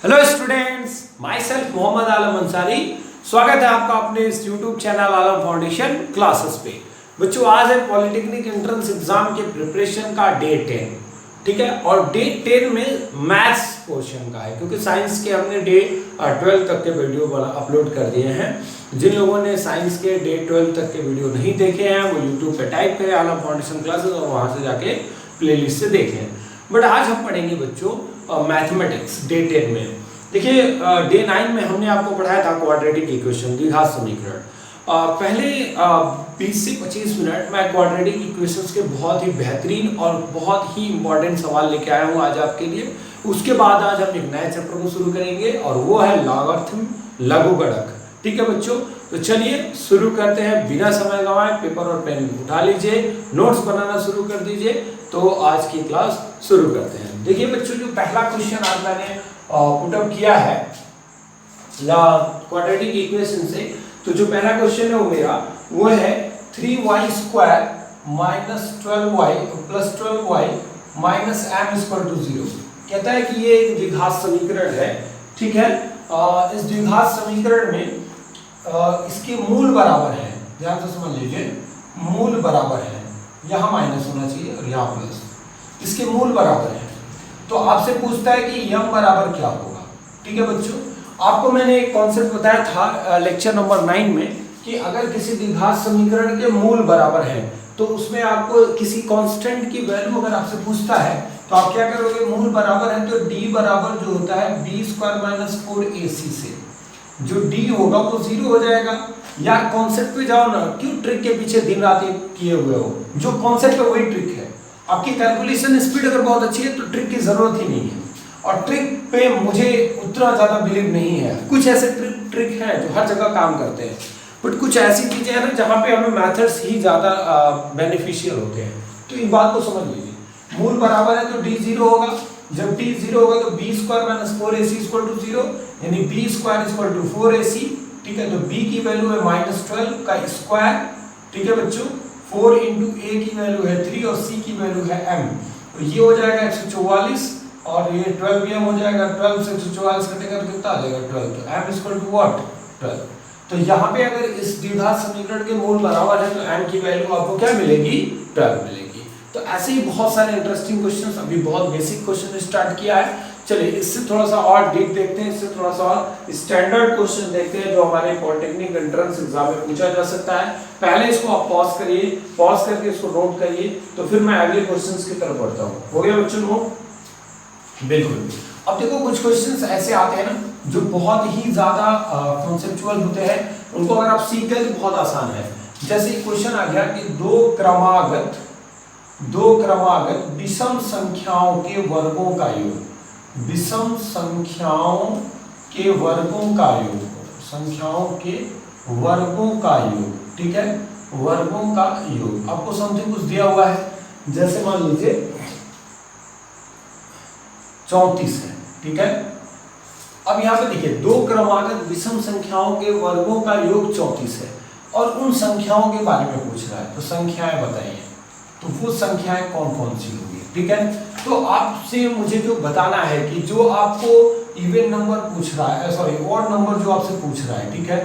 Hello students, myself Mohammad Alam Ansari. स्वागत है आपका अपने इस YouTube channel Alam foundation classes पे। बच्चों, आज है पॉलिटेक्निक एंट्रेंस एग्जाम के प्रिपरेशन का डे 10, ठीक है। और डे 10 में मैथ्स पोर्शन का है, क्योंकि साइंस के हमने डे 12 तक के वीडियो अपलोड कर दिए हैं। जिन लोगों ने साइंस के डे 12 तक के वीडियो नहीं देखे हैं वो यूट्यूब पे टाइप करें आलम फाउंडेशन क्लासेस और वहाँ से जाके प्लेलिस्ट से देखें। बट आज हम पढ़ेंगे बच्चों मैथमेटिक्स डे 10 में। देखिए, डे 9 में हमने आपको पढ़ाया था क्वाड्रेटिक इक्वेशन, द्विघात समीकरण। पहले 20 से 25 मिनट मैं क्वाड्रेटिक इक्वेशंस के बहुत ही बेहतरीन और बहुत ही इंपॉर्टेंट सवाल लेके आया हूँ आज आपके लिए। उसके बाद आज हम एक नए चैप्टर को शुरू करेंगे और वो है लॉगरिथम, लघुगणक। ठीक है बच्चों, तो चलिए शुरू करते हैं बिना समय गंवाए। पेपर और पेन उठा लीजिए, नोट्स बनाना शुरू कर दीजिए। तो आज की क्लास शुरू करते हैं। देखिए बच्चों, जो पहला क्वेश्चन आज मैंने पुट अप किया है क्वाड्रेटिक इक्वेशन से, तो जो पहला क्वेश्चन है वो मेरा वो है 3y square minus 12y plus 12y minus m equal to 0। कहता है कि ये एक द्विघात समीकरण है, ठीक है। इस द्विघात समीकरण में इसके मूल बराबर है, ध्यान से समझ लीजिए, मूल बराबर है। यहाँ माइनस होना चाहिए और यहाँ प्लस। इसके मूल बराबर है, तो आपसे पूछता है कि m बराबर क्या होगा। ठीक है बच्चों, आपको मैंने एक कॉन्सेप्ट बताया था लेक्चर नंबर 9 में कि अगर किसी द्विघात समीकरण के मूल बराबर है तो उसमें आपको किसी कांस्टेंट की वैल्यू अगर आपसे पूछता है तो आप क्या करोगे, मूल बराबर है तो d बराबर जो होता है b स्क्वायर माइनस 4ac से जो d होगा वो 0 हो जाएगा। यार कॉन्सेप्ट पे जाओ ना, क्यों ट्रिक के पीछे दिन रात किए हुए हो। जो कॉन्सेप्ट है वही ट्रिक है। आपकी कैलकुलेशन स्पीड अगर बहुत अच्छी है तो ट्रिक की जरूरत ही नहीं है, और ट्रिक पे मुझे उतना ज्यादा बिलीव नहीं है। कुछ ऐसे ट्रिक हैं जो हर जगह काम करते हैं, बट कुछ ऐसी चीजें हैं ना जहाँ पे हमें मेथड्स ही ज्यादा बेनिफिशियल होते हैं। तो इन बात को समझ लीजिए, मूल बराबर है तो d 0 होगा। जब d 0 होगा तो b square minus 4ac equal to 0, यानी b square equal to 4ac। ठीक है, तो b की वैल्यू है माइनस 12 का स्क्वायर। ठीक है बच्चों, 4 इंटू a की वैल्यू है 3 और c की वैल्यू है m, तो ये हो जाएगा 144 और ये 12m हो जाएगा। 12 से 144 कटेगा तो कितना आ जाएगा 12, तो m इक्वल टू व्हाट 12। तो यहाँ पे अगर इस द्विघात समीकरण के मूल बराबर है तो m की वैल्यू आपको क्या मिलेगी, 12 मिलेगी। तो ऐसे ही बहुत सारे इंटरेस्टिंग क्वेश्चंस, अभी बहुत बेसिक क्वेश्चन स्टार्ट किया है। चलिए इससे थोड़ा सा और डीप देखते हैं, इससे थोड़ा सा और स्टैंडर्ड क्वेश्चन देखते हैं जो हमारे पॉलिटेक्निक एंट्रेंस एग्जाम में पूछा जा सकता है। पहले इसको आप पॉज करिए, पॉज करके इसको नोट करिए, तो फिर मैं अगले क्वेश्चंस की तरफ बढ़ता हूँ। हो गया बच्चों नोट? बिल्कुल। अब देखो, कुछ क्वेश्चंस ऐसे आते हैं ना जो बहुत ही ज्यादा कॉन्सेप्चुअल होते हैं, उनको अगर आप सीख गए तो बहुत आसान है। जैसे क्वेश्चन आ गया कि दो क्रमागत विषम संख्याओं के वर्गों का योग, विषम संख्याओं के वर्गों का योग, संख्याओं के वर्गों का योग, ठीक है, वर्गों का योग। आपको समथिंग कुछ दिया हुआ है, जैसे मान लीजिए 34 है, ठीक है। अब यहाँ पे देखिए, दो क्रमागत विषम संख्याओं के वर्गों का योग 34 है और उन संख्याओं के बारे में पूछ रहा है, तो संख्याएं बताइए। तो वो संख्याएं कौन कौन सी होंगी, ठीक है। तो आपसे मुझे जो बताना है कि जो आपको इवन नंबर पूछ रहा है, सॉरी ऑड नंबर जो आपसे पूछ रहा है, ठीक है,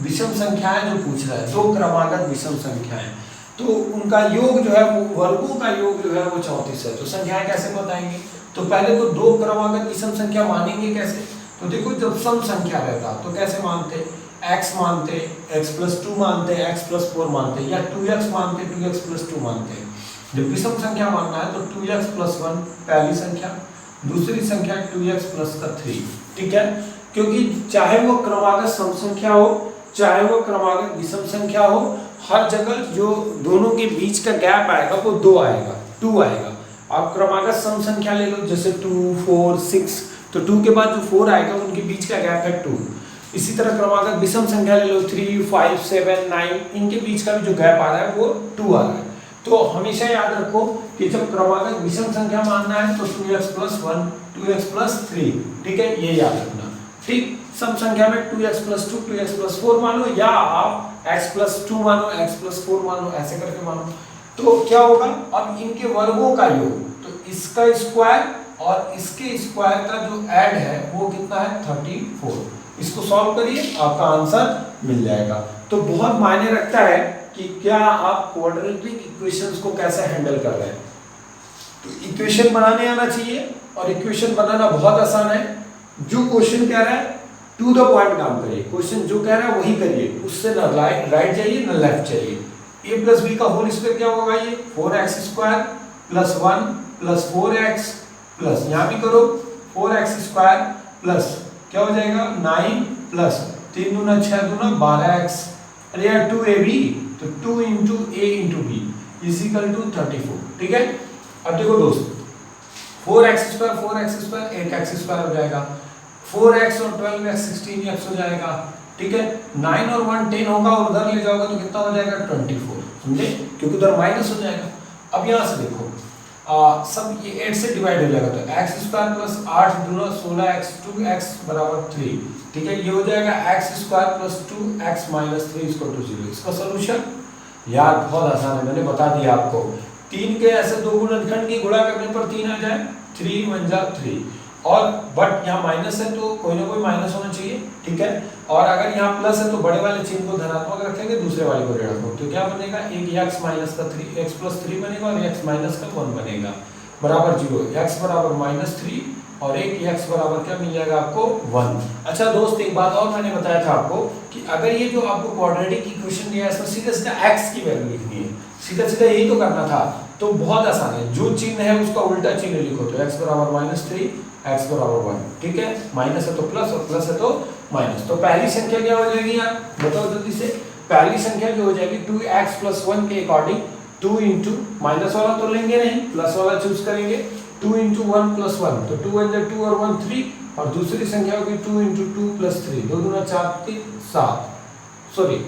विषम संख्याएं जो पूछ रहा है, दो क्रमागत विषम संख्याएं, तो उनका योग जो है वो वर्गों का योग जो है वो 34 है। तो संख्याएं कैसे बताएंगे? तो पहले तो दो क्रमागत विषम संख्या मानेंगे कैसे? तो देखो, जब सम संख्या रहता तो कैसे मानते, x मानते, x प्लस 2 मानते, x प्लस 4 मानते, या 2x मानते, 2x प्लस 2 मानते। जब विषम संख्या मानना है तो 2x प्लस 1 पहली संख्या, दूसरी संख्या 2x प्लस का 3, ठीक है। क्योंकि चाहे वो क्रमागत सम संख्या हो चाहे वो क्रमागत विषम संख्या हो, हर जगह जो दोनों के बीच का गैप आएगा वो 2 आएगा, 2 आएगा। आप क्रमागत सम संख्या ले लो, जैसे 2, 4, 6, तो 2 के बाद जो 4 आएगा उनके बीच का गैप है 2। इसी तरह क्रमागत विषम संख्या ले लो, 3, 5, 7, 9, इनके बीच का भी जो गैप आ रहा है वो 2 आ रहा है। तो हमेशा याद रखो कि जब क्रमागत विषम संख्या मानना है तो 2x प्लस 1, 2x प्लस 3, ठीक है, ये याद रखना। ठीक, सम संख्या में 2x प्लस 2, 2x प्लस 4 मानो, या आप x प्लस 2 मानो, x प्लस 4 मानो, ऐसे करके मानो। तो क्या होगा, अब इनके वर्गों का योग, तो इसका स्क्वायर और इसके स्क्वायर का जो ऐड है वो कितना है 34। इसको सॉल्व करिए आपका आंसर मिल जाएगा। तो बहुत मायने रखता है कि क्या आप क्वाड्रेटिक इक्वेशंस को कैसे हैंडल कर रहे हैं। तो इक्वेशन बनाने आना चाहिए और इक्वेशन बनाना बहुत आसान है। जो क्वेश्चन कह रहा है टू द पॉइंट काम करिए, क्वेश्चन जो कह रहा है वही करिए, उससे ना राइट जाइए ना लेफ्ट जाइए। a प्लस बी का होल स्क्वायर क्या होगा ये 4x square plus 1 plus 4x plus यहाँ भी करो 4x स्क्वायर प्लस क्या हो जाएगा 9 प्लस 3 दूना 6 दूना 12x। अरे यार 2ab तो 2 into a into B is equal to 34। ठीक है, अब देखो दोस्त 4x स्क्वायर 8x स्क्वायर हो जाएगा, 4x और 12x 16x हो जाएगा। ठीक है, 9 और 1 10 होगा और उधर ले जाओगे तो कितना हो जाएगा 24। समझे, क्योंकि उधर माइनस हो जाएगा। अब यहाँ से देखो सब ये 8 से डिवाइड हो जाएगा तो x स्क्वायर प्लस 8 दूना 16x 2x बराबर 3। ठीक है, ये हो जाएगा x square plus 2x minus 3 equal to 0। इसका सॉल्यूशन यार बहुत आसान है, मैंने बता दिया आपको। 3 के ऐसे दो गुणनखंड की गुणा करने पर 3 आ जाए 3 1 जा 3 और बट यहाँ माइनस है तो कोई ना कोई माइनस होना चाहिए। ठीक है, और अगर यहाँ प्लस है तो बड़े वाले चिन्ह को धनात्मक रखेंगे, दूसरे वाले को ऋणात्मक। तो क्या बनेगा एक x माइनस का 3 x प्लस 3 बनेगा और x माइनस का 1 बनेगा बराबर 0। x बराबर माइनस 3 और एक x बराबर क्या मिल जाएगा आपको 1। अच्छा दोस्त एक बात और मैंने बताया था आपको कि अगर ये जो आपको क्वाड्रेटिक इक्वेशन दिया है इसमें सीधा सीधा x की वैल्यू लिखनी है, सीधा सीधा यही तो करना था। तो बहुत आसान है, जो चिन्ह है उसका उल्टा चिन्ह लिखो तो x बराबर माइनस 3 x बराबर 1। ठीक है, माइनस है तो प्लस और प्लस है तो माइनस। तो पहली संख्या क्या हो जाएगी यार बताओ जल्दी से। पहली संख्या जो हो जाएगी 2x प्लस 1 के अकॉर्डिंग 2 इंटू माइनस वाला तो लेंगे नहीं, प्लस वाला चूज करेंगे। 2 इंटू 1 प्लस 1 तो 2 1 2 और 1 3 और दूसरी संख्या होगी 2 इंटू 2 प्लस 3 2 दूना 4 3 7। सॉरी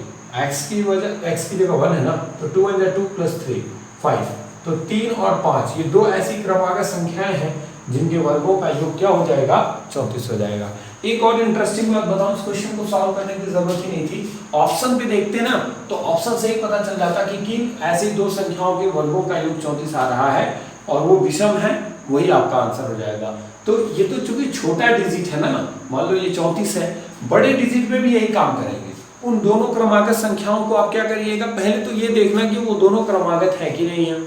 x की जगह 1 है ना, तो 2 1 2 प्लस 3 5। तो 3 और 5 ये दो ऐसी क्रमागत संख्याएं हैं जिनके वर्गों का योग क्या हो जाएगा 34 हो जाएगा। एक और इंटरेस्टिंग बात बताऊं, इस क्वेश्चन को सॉल्व करने की जरूरत ही नहीं थी। ऑप्शन पे देखते ना तो ऑप्शन से ही पता चल जाता कि किन ऐसी दो संख्याओं के वर्गों का योग 34 आ रहा है और वो विषम है, वही आपका आंसर हो जाएगा। तो ये तो चूंकि छोटा डिजिट है ना, मान लो ये 34 है, बड़े डिजिट में भी यही काम करेंगे। उन दोनों क्रमागत संख्याओं को आप क्या करिएगा, पहले तो ये देखना कि वो दोनों क्रमागत है कि नहीं है।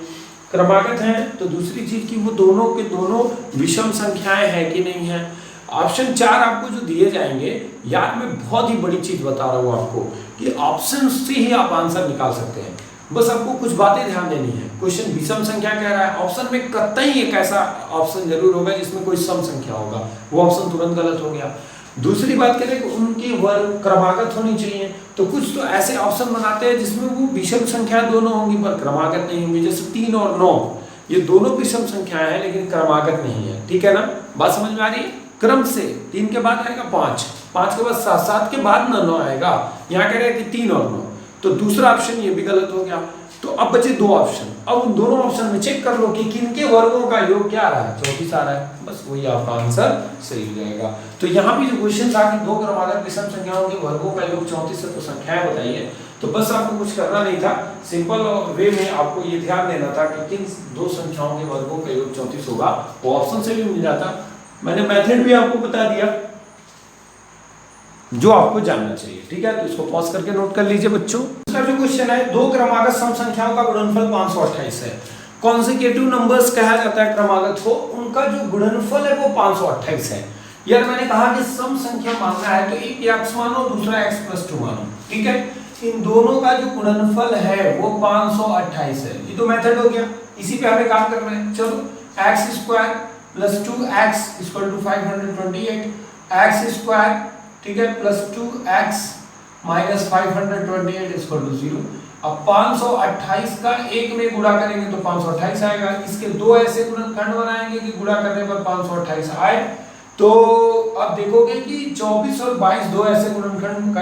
क्रमागत है तो दूसरी चीज की वो दोनों के दोनों विषम संख्याएं हैं कि नहीं है। ऑप्शन 4 आपको जो दिए जाएंगे, यार मैं बहुत ही बड़ी चीज बता रहा हूँ आपको कि ऑप्शन से ही आप आंसर निकाल सकते हैं। बस आपको कुछ बातें ध्यान देनी है। क्वेश्चन विषम संख्या कह रहा है, ऑप्शन में कतई एक ऐसा ऑप्शन जरूर होगा जिसमें कोई सम संख्या होगा, वो ऑप्शन तुरंत गलत हो गया। दूसरी बात करें कि उनकी वर्ग क्रमागत होनी चाहिए, तो कुछ तो ऐसे ऑप्शन बनाते हैं जिसमें वो विषम संख्या दोनों होंगी पर क्रमागत नहीं होंगी। जैसे 3 और 9 ये दोनों विषम संख्याएं हैं लेकिन क्रमागत नहीं है। ठीक है ना, बात समझ में आ रही है। क्रम से 3 के बाद आएगा 5, 5 के बाद 7, 7 के बाद 9 आएगा। यहाँ कह रहे हैं कि 3 और 9, तो दूसरा ऑप्शन ये भी गलत हो गया। तो अब बचे दो ऑप्शन, अब उन दोनों ऑप्शन में चेक कर लो कि किनके वर्गों का योग क्या आ रहा है 34 आ रहा है, बस वही आपका आंसर सही हो जाएगा। तो यहाँ भी जो क्वेश्चन था कि दो क्रमागत विषम संख्याओं के वर्गों का योग 34 है तो संख्याएं बताइए, तो बस आपको कुछ करना नहीं था, सिंपल वे में आपको ये ध्यान देना था कि किन दो संख्याओं के वर्गों का योग 34 होगा, वो ऑप्शन से भी मिल जाता। मैंने मेथड भी आपको बता दिया जो आपको जानना चाहिए। ठीक है, तो इसको पॉज करके नोट कर लीजिए बच्चों। इसका जो क्वेश्चन है, दो क्रमागत सम संख्याओं का गुणनफल 528 है। कॉन्सेक्यूटिव नंबर्स कहा जाता है क्रमागत को, उनका जो गुणनफल है वो 528 है। यार मैंने कहा कि सम संख्या मानना है तो एक x मानो दूसरा x प्लस 2 मानो। ठीक है, इन दोनों का जो गुणनफल है वो 528 है। ये तो मेथड हो गया, इसी पे हमें काम करना है। चलो x square plus 2x equal to 528, x square ठीक है plus 2x minus 528 equal to 0। अब 528 का एक में गुणा करेंगे तो 528 आएगा। इसके दो ऐसे गुणनखंड बनाएंगे कि गुणा करने पर 528 आए। तो अब देखोगे कि 24 और 22 दो ऐसे गुणनखंड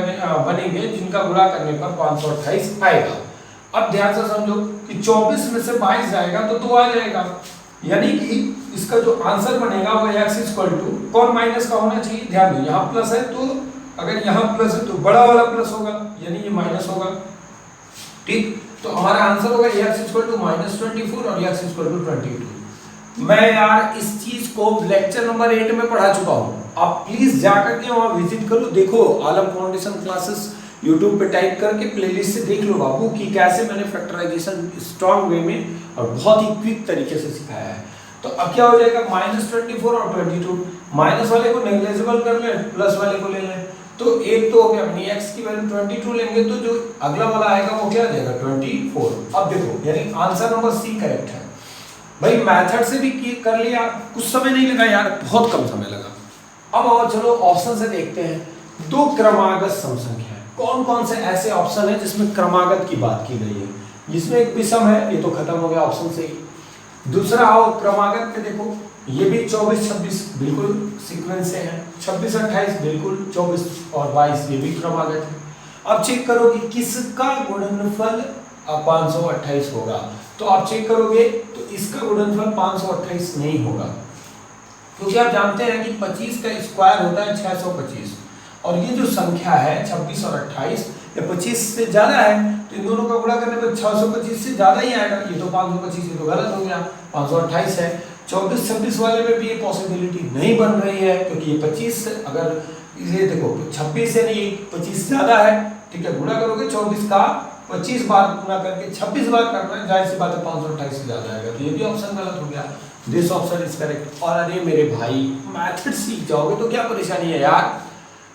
बनेंगे जिनका गुणा करने पर 528 आएगा। अब ध्यान से समझो कि 24 में से 22 जाएगा तो 2 आ जाएगा, यानी कि इसका जो आंसर बनेगा वो x इक्वल टू कौन माइनस का होना चाहिए। ध्यान दो यहाँ प्लस है तो अगर यहाँ प्लस है तो बड़ा वाला प्लस होगा, यानी ये माइनस होगा। ठीक, तो हमारा आंसर होगा x इक्वल टू -24 और x इक्वल टू 22। मैं यार इस चीज को लेक्चर नंबर 8 में पढ़ा चुका हूँ, आप प्लीज जाकर के वहां विजिट करो, देखो आलम फाउंडेशन क्लासेस यूट्यूब पे टाइप करके प्लेलिस्ट से देख लो बाबू कि कैसे मैंने फैक्टराइजेशन स्ट्रॉन्ग वे में और बहुत ही क्विक तरीके से सिखाया है। तो अब क्या हो जाएगा, -24 और 22, माइनस वाले को नेग्लिजिबल कर ले, प्लस वाले को ले लें, तो एक तो हो गया, अपनी x की वैल्यू 22 लेंगे तो जो अगला वाला आएगा वो क्या आ जाएगा 24। अब देखो यानी आंसर नंबर सी करेक्ट है। भाई मेथड से भी कर लिया, कुछ समय नहीं लगा यार, बहुत कम समय लगा। अब आओ चलो ऑप्शन से देखते हैं, दो क्रमागत सम संख्या है, कौन कौन से ऐसे ऑप्शन है जिसमें क्रमागत की बात की गई है। जिसमें एक विषम है, ये तो खत्म हो गया ऑप्शन से ही। दूसरा आओ क्रमागत पे देखो, ये भी 24-26 बिल्कुल सीक्वेंस से है, 26-28 बिल्कुल, 24 और 22 ये भी क्रमागत है। अब चेक करो कि किसका गुणनफल 528 होगा, तो आप चेक करोगे तो इसका गुणनफल 528 नहीं होगा, क्योंकि आप जानते हैं कि 25 का स्क्वायर होता है 625 और ये जो संख्या है 26 और 28 ये 25 से ज्यादा है, तो इन दोनों का गुणा करने पर 625 से ज्यादा ही आएगा। ये तो 525, ये तो गलत हो गया, 528 है। 24-26 वाले में भी ये पॉसिबिलिटी नहीं बन रही है, क्योंकि ये 25 से अगर ये देखो 26 से नहीं 25 ज्यादा है, ठीक है, गुणा करोगे 24 का 25 बार गुणा करके 26 बार करना है, जाहिर सी बात है 528 से ज्यादा आएगा, तो ये भी ऑप्शन गलत हो गया। This option is correct. और अरे मेरे भाई मैथड सीख जाओगे तो क्या परेशानी है यार,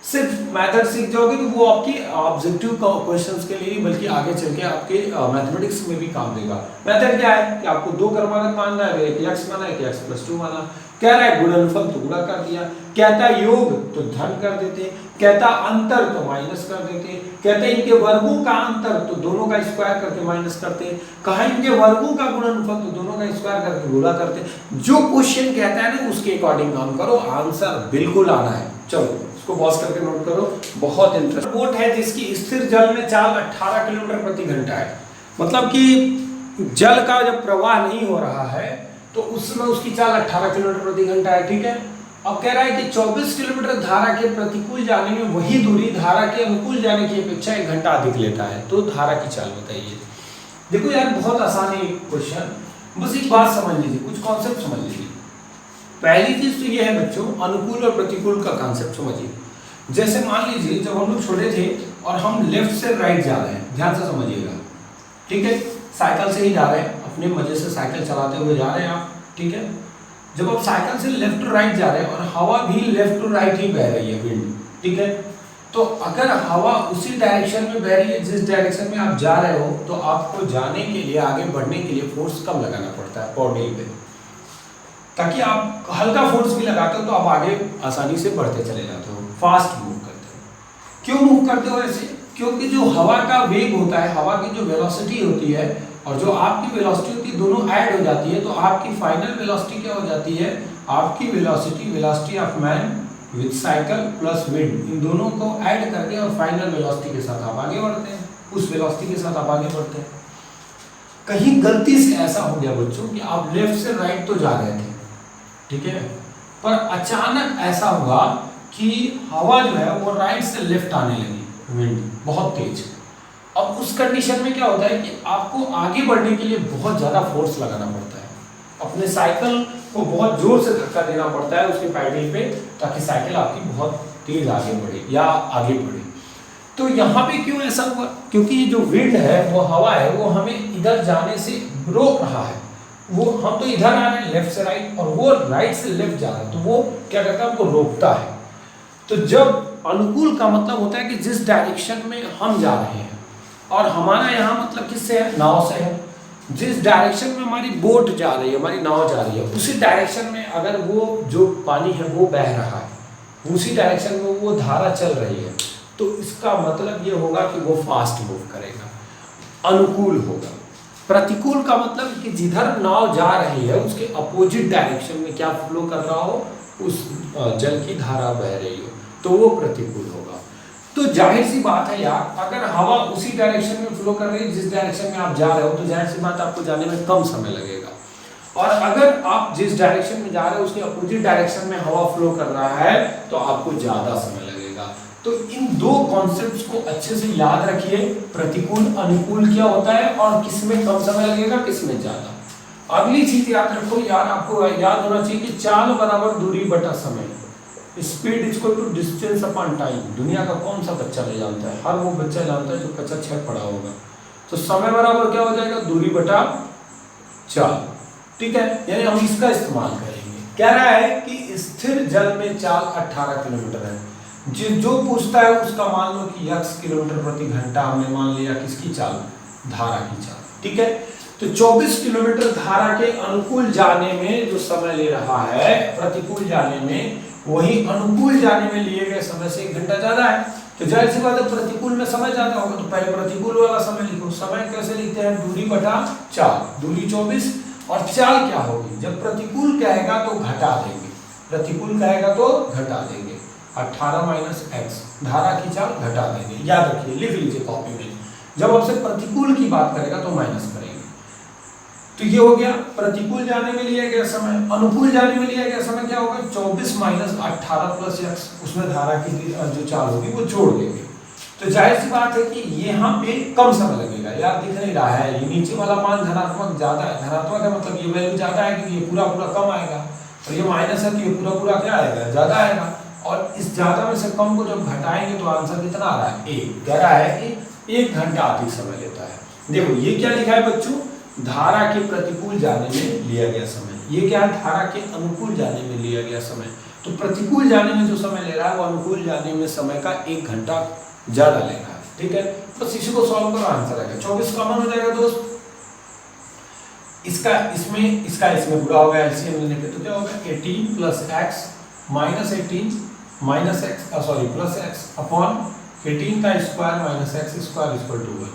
सिर्फ मैथड सीख जाओगे तो वो आपकी ऑब्जेक्टिव क्वेश्चंस के लिए बल्कि आगे चल के आपके मैथमेटिक्स में भी काम देगा। मेथड क्या है कि आपको दो क्रमागत मानना है, एक x माना है, एक x+2 माना, कह रहा है गुणनफल तो गुणा कर दिया, कहता योग तो धन कर देते, कहता अंतर तो माइनस कर देते, कहते इनके वर्गों का अंतर तो दोनों का स्क्वायर करके माइनस करते, कहा इनके वर्गों का गुणनफल तो दोनों का स्क्वायर करके गुणा करते। जो क्वेश्चन कहता है ना उसके अकॉर्डिंग काम करो, आंसर बिल्कुल आना है। चलो इसको पॉज करके नोट करो, बहुत इंटरेस्टिंग बोट है जिसकी स्थिर जल में चाल 18 किलोमीटर प्रति घंटा है, मतलब कि जल का जब प्रवाह नहीं हो रहा है तो उसमें उसकी चाल 18 किलोमीटर प्रति घंटा है, ठीक है। अब कह रहा है कि 24 किलोमीटर धारा के प्रतिकूल जाने में वही दूरी धारा के अनुकूल जाने की अपेक्षा 1 घंटा अधिक लेता है, तो धारा की चाल बताइए। देखो यार बहुत आसान है क्वेश्चन, बस एक बात समझ लीजिए, कुछ कॉन्सेप्ट समझ लीजिए। पहली चीज तो ये है बच्चों, अनुकूल और प्रतिकूल का कॉन्सेप्ट समझिए। जैसे मान लीजिए जब हम लोग छोटे थे और हम लेफ्ट से राइट जा रहे हैं, ध्यान से समझिएगा, ठीक है, साइकिल से ही जा रहे हैं, अपने मजे से साइकिल चलाते हुए जा रहे हैं आप, ठीक है। जब आप साइकिल से लेफ्ट टू राइट जा रहे हैं और हवा भी लेफ्ट टू राइट ही बह रही है, विंड, ठीक है, तो अगर हवा उसी डायरेक्शन में बह रही है जिस डायरेक्शन में आप जा रहे हो, तो आपको जाने के लिए, आगे बढ़ने के लिए फोर्स कम लगाना पड़ता है बॉडी पे, ताकि आप हल्का फोर्स भी लगाते हो तो आप आगे आसानी से बढ़ते चले जाते हो, फास्ट मूव करते हो। क्यों मूव करते हो ऐसे? क्योंकि जो हवा का वेग होता है, हवा की जो वेलोसिटी होती है और जो आपकी वेलोसिटी होती है, दोनों ऐड हो जाती है, तो आपकी फाइनल वेलोसिटी क्या हो जाती है, आपकी velocity of man with cycle plus wind, इन दोनों को ऐड करके और फाइनल वेलोसिटी के साथ आप आगे बढ़ते हैं, उस वेलोसिटी के साथ आप आगे बढ़ते हैं। कहीं गलती से ऐसा हो गया बच्चों कि आप लेफ्ट से राइट तो जा रहे थे, ठीक है, पर अचानक ऐसा हुआ कि हवा जो है वो राइट से लेफ्ट आने लगी, विंड बहुत तेज। अब उस कंडीशन में क्या होता है कि आपको आगे बढ़ने के लिए बहुत ज़्यादा फोर्स लगाना पड़ता है, अपने साइकिल को बहुत जोर से धक्का देना पड़ता है उसके पैडल पे, ताकि साइकिल आपकी बहुत तेज आगे बढ़े या आगे बढ़े। तो यहाँ पे क्यों ऐसा हुआ? क्योंकि ये जो विंड है, वो हवा है, वो हमें इधर जाने से रोक रहा है। वो हम तो इधर आ रहे हैं लेफ्ट से राइट और वो राइट से लेफ्ट जा रहा है, तो वो क्या करता है, हमको रोकता है। तो जब अनुकूल का मतलब होता है कि जिस डायरेक्शन में हम जा रहे हैं, और हमारा यहाँ मतलब किससे है, नाव से है, जिस डायरेक्शन में हमारी बोट जा रही है, हमारी नाव जा रही है, उसी डायरेक्शन में अगर वो जो पानी है वो बह रहा है, उसी डायरेक्शन में वो धारा चल रही है, तो इसका मतलब ये होगा कि वो फास्ट मूव करेगा, अनुकूल होगा। प्रतिकूल का मतलब कि जिधर नाव जा रही है उसके अपोजिट डायरेक्शन में क्या फ्लो कर रहा हो, उस जल की धारा बह रही हो, तो वो प्रतिकूल होगा। तो जाहिर सी बात है यार, अगर हवा उसी डायरेक्शन में फ्लो कर रही है जिस डायरेक्शन में आप जा रहे हो, तो जाहिर सी बात आपको जाने में कम समय लगेगा। और अगर आप जिस डायरेक्शन में जा रहे हो उसके अपोजिट डायरेक्शन में हवा फ्लो कर रहा है, तो आपको ज्यादा समय लगेगा। तो इन दो कॉन्सेप्ट्स को अच्छे से याद रखिए, प्रतिकूल अनुकूल क्या होता है और किसमें कम समय लगेगा, किसमें ज्यादा। अगली चीज याद रखो यार, आपको याद होना चाहिए कि चाल बराबर दूरी बटा समय, speed equal to distance upon time. दुनिया का कौन सा बच्चा नहीं जानता है? हर वो बच्चा जानता है जो कक्षा 6 पढ़ा होगा। तो समय बराबर क्या हो जाएगा? दूरी बटा चाल, ठीक है। यानी हम इसका इस्तेमाल करेंगे। कह रहा है कि स्थिर जल में चाल 18 किलोमीटर है। जो पूछता है उसका मान लो कि x किलोमीटर प्रति घंटा, हमने मान लिया किसकी चाल? धारा की चाल, ठीक है। तो 24 किलोमीटर धारा के अनुकूल जाने में जो समय ले रहा है, प्रतिकूल जाने में, वही अनुकूल जाने में लिए गए समय से 1 घंटा ज्यादा है। तो जाहिर सी बात है प्रतिकूल में समय ज्यादा होगा, तो पहले प्रतिकूल वाला समय लिखो। समय कैसे लिखते हैं? दूरी बटा चाल। दूरी 24 और चाल क्या होगी? जब प्रतिकूल कहेगा तो घटा देंगे, प्रतिकूल कहेगा तो घटा देंगे। 18 माइनस एक्स, धारा की चाल घटा देंगे। याद रखिए, लिख लीजिए कॉपी में। जब आपसे प्रतिकूल की बात करेगा तो माइनस करेंगे। तो ये हो गया प्रतिकूल जाने में लिया गया समय। अनुकूल जाने में लिया गया समय क्या होगा? 24 माइनस 18 प्लस एक्स, उसमें धारा की जो चाल होगी वो जोड़ देंगे। तो जाहिर सी बात है कि यहाँ पे कम समय लगेगा। यार दिख नहीं रहा है, ये नीचे वाला मान धनात्मक ज्यादा है, धनात्मक है मतलब ये वैल्यू ज्यादा है कि ये पूरा पूरा कम आएगा, और ये माइनस है कि ये पूरा पूरा क्या आएगा? ज्यादा आएगा। और इस ज्यादा में से कम को जब घटाएंगे तो आंसर कितना आ रहा है? 1। कह रहा है कि 1 घंटा अधिक समय लेता है। देखो ये क्या लिखा है बच्चों? धारा के प्रतिकूल जाने में लिया गया समय। ये क्या है? धारा के अनुकूल जाने में लिया गया समय। तो प्रतिकूल जाने में जो समय ले रहा है वो अनुकूल जाने में समय का 1 घंटा ज्यादा ले रहा है, ठीक है। बस इसी को सॉल्व करो, आंसर आएगा। 24 कॉमन हो जाएगा दोस्त, इसका इसमें पूरा होगा एलसीएम लेने पे। तो क्या होगा? 18 plus x minus 18 minus x sorry plus x upon 18 का square minus x square equal to 1।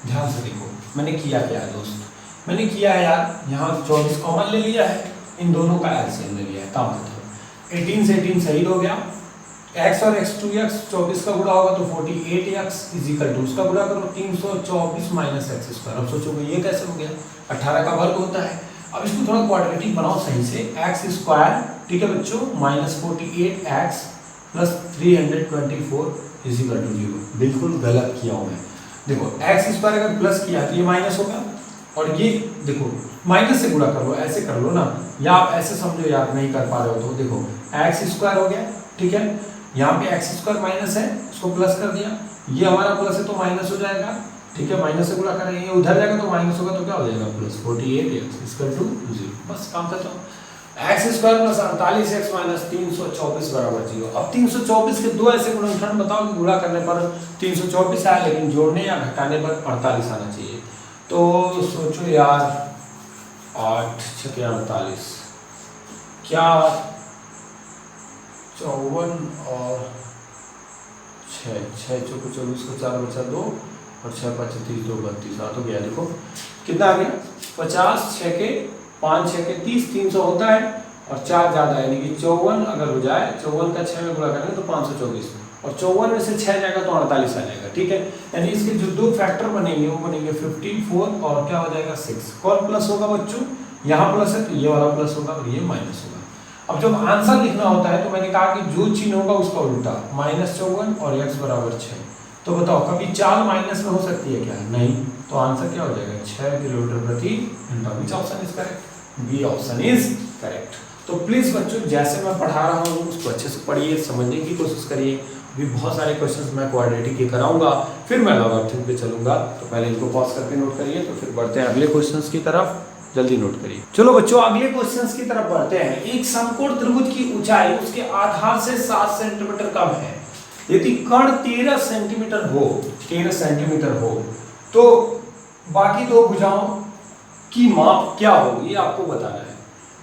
ध्यान से देखो मैंने किया क्या है दोस्त, मैंने किया है यार, यहाँ 24 कॉमन ले लिया है, इन दोनों का एलसीएम ले लिया है। काम खत्म। 18 से 18 सही हो गया, x और x 2x 24 का गुणा होगा तो 48x इज इक्वल टू, उसका गुणा करो 324 माइनस एक्स स्क्वायर। अब सोचो ये कैसे हो गया? 18 का वर्ग होता है। अब इसको थोड़ा क्वाड्रेटिक बनाओ सही से। एक्स स्क्वायर, ठीक है बच्चों, minus 48x plus 324 is equal to 0। बिल्कुल गलत किया हूँ मैं। देखो एक्स स्क्वायर अगर प्लस किया तो ये माइनस होगा, और ये देखो माइनस से गुणा कर लो, ऐसे कर लो ना, या आप ऐसे समझो यार नहीं कर पा रहे हो तो देखो एक्स स्क्वायर हो गया, ठीक है। यहाँ पे एक्स स्क्वायर माइनस है, उसको प्लस कर दिया, ये हमारा प्लस है तो माइनस हो जाएगा, ठीक है। माइनस से गुणा करेंगे, उधर जाएगा तो माइनस होगा, तो क्या हो जाएगा? Plus 48x equal to 0। बस काम खत्म। X square plus 48x minus 324 बराबर 0। अब 324 के दो ऐसे गुणनखंड बताओ कि गुणा करने पर 324 आया, लेकिन जोड़ने या घटाने पर 48 आना चाहिए। तो सोचो यार, 8 6 48, क्या 54 और 6 चौको 24 को 4 बचा 2 और 6 5 30 2 32 8 हो गया। देखो कितना आ गया? 50, 6 के 5 6 के 30, 300 होता है, और 4 ज्यादा है, यानी कि 54 अगर हो जाए, 54 का 6 में गुणा करेंगे तो 524, और 54 में से 6 जाएगा तो 48 आ जाएगा, ठीक है। यानी इसके जो दो फैक्टर बनेंगे वो बनेंगे 54 और क्या हो जाएगा? 6। कौन प्लस होगा बच्चों? यहाँ प्लस है तो ये वाला प्लस होगा और ये माइनस होगा। अब जब आंसर लिखना होता है तो मैंने कहा कि जो चिन्ह होगा उसका उल्टा, -54 और x बराबर 6। तो बताओ कभी चाल माइनस में हो सकती है क्या? नहीं। तो आंसर क्या हो जाएगा? 6 किलोमीटर प्रति घंटा। Which option is correct? B option is correct. तो प्लीज बच्चों जैसे मैं पढ़ा रहा हूँ उसको अच्छे से पढ़िए, समझने की कोशिश करिए। भी बहुत सारे क्वेश्चंस मैं क्वाड्रेटिक के कराऊंगा, फिर मैं लॉगरिथम पे चलूंगा। तो पहले इनको पॉज करके नोट करिए, तो फिर बढ़ते हैं अगले क्वेश्चंस की तरफ। जल्दी नोट करिए। चलो बच्चों अगले क्वेश्चंस की तरफ बढ़ते हैं। एक समकोण त्रिभुज की ऊंचाई उसके आधार से 7 सेंटीमीटर कम है। यदि कर्ण 13 सेंटीमीटर हो, 13 सेंटीमीटर हो, तो बाकी दो भुजाओं की माप क्या होगी आपको बताना है।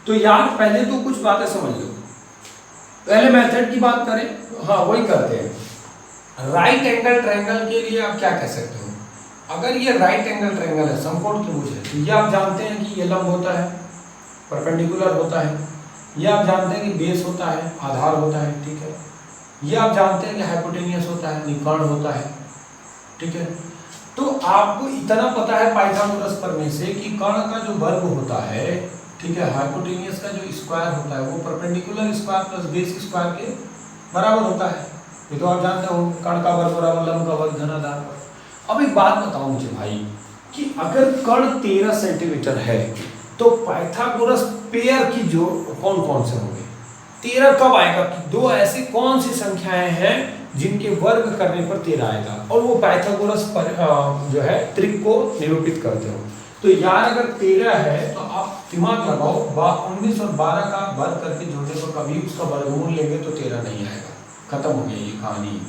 तो यार पहले तो कुछ बातें समझ लो। पहले मेथड की बात करें, हाँ वही करते हैं। राइट एंगल ट्रायंगल के लिए आप क्या कह सकते हो? अगर ये राइट एंगल ट्रायंगल है, समकोण त्रिभुज है, तो ये आप जानते हैं कि ये लंब होता है, परपेंडिकुलर होता है। ये आप जानते हैं कि बेस होता है, आधार होता है, ठीक है। ये आप जानते हैं कि हाइपोटेनियस होता है, निकर्ण होता है, ठीक है। तो आपको इतना पता है पाइथागोरस प्रमेय से कि कर्ण का जो वर्ग होता है, ठीक है, हाइपोटेनियस का जो स्क्वायर होता है वो perpendicular square plus base square के बराबर होता है। ये तो आप जानते हो, कर्ण का वर्ग बराबर लंब का वर्ग धनाधार। अब एक बात बताओ मुझे भाई कि अगर कर्ण 13 सेंटीमीटर है तो पाइथागोरस पेयर की जो कौन कौन से होंगे? 13 कब आएगा कि दो ऐसी कौन सी संख्याएं हैं जिनके वर्ग करने पर 13 आएगा, और वो पाइथागोरस पर जो है त्रिक को निरूपित करते हो। तो यार अगर 13 है तो आप दिमाग लगाओ, 19 और 12 का वर्ग करके जोड़ने पर कभी उसका वर्गमूल लेंगे तो 13 नहीं आएगा, खत्म हो गई ये कहानी।